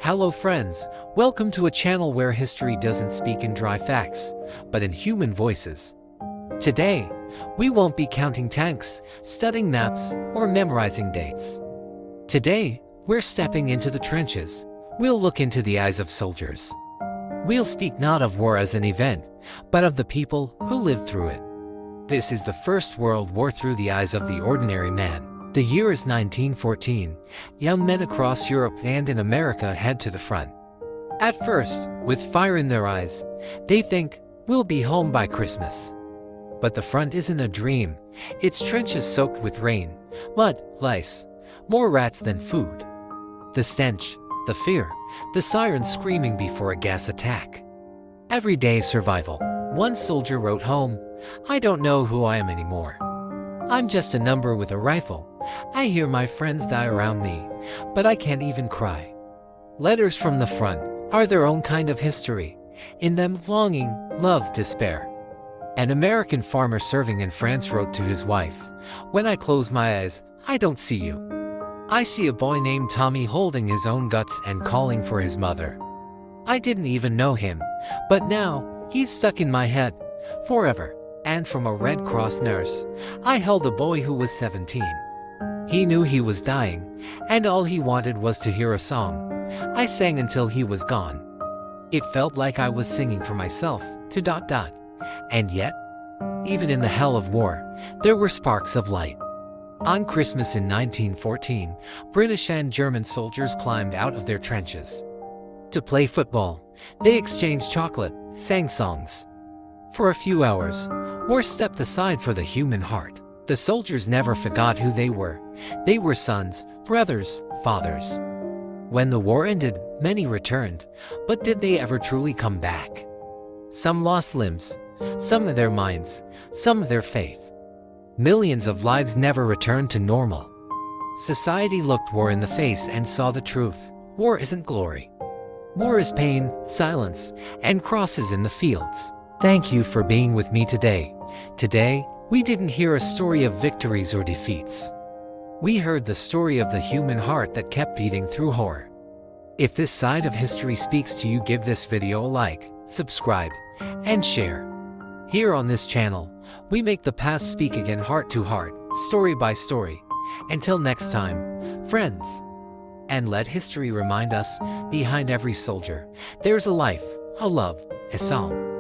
Hello friends, welcome to a channel where history doesn't speak in dry facts, but in human voices. Today, we won't be counting tanks, studying maps, or memorizing dates. Today, we're stepping into the trenches. We'll look into the eyes of soldiers. We'll speak not of war as an event, but of the people who lived through it. This is the First World War through the eyes of the ordinary man. The year is 1914. Young men across Europe and in America head to the front. At first, with fire in their eyes, they think, we'll be home by Christmas. But the front isn't a dream. It's trenches soaked with rain, mud, lice, more rats than food. The stench, the fear, the sirens screaming before a gas attack. Everyday survival. One soldier wrote home, "I don't know who I am anymore. I'm just a number with a rifle. I hear my friends die around me, but I can't even cry." Letters from the front are their own kind of history. In them, longing, love, despair. An American farmer serving in France wrote to his wife, "When I close my eyes, I don't see you. I see a boy named Tommy holding his own guts and calling for his mother. I didn't even know him, but now he's stuck in my head, forever." And from a Red Cross nurse, "I held a boy who was 17. He knew he was dying, and all he wanted was to hear a song. I sang until he was gone. It felt like I was singing for myself, to ... And yet, even in the hell of war, there were sparks of light." On Christmas in 1914, British and German soldiers climbed out of their trenches. To play football, they exchanged chocolate, sang songs. For a few hours, war stepped aside for the human heart. The soldiers never forgot who they were. They were sons, brothers, fathers. When the war ended, many returned, but did they ever truly come back? Some lost limbs, some of their minds, some of their faith. Millions of lives never returned to normal. Society looked war in the face and saw the truth. War isn't glory. War is pain, silence, and crosses in the fields. Thank you for being with me today. Today, we didn't hear a story of victories or defeats. We heard the story of the human heart that kept beating through horror. If this side of history speaks to you, give this video a like, subscribe, and share. Here on this channel, we make the past speak again, heart to heart, story by story. Until next time, friends. And let history remind us, behind every soldier, there's a life, a love, a song.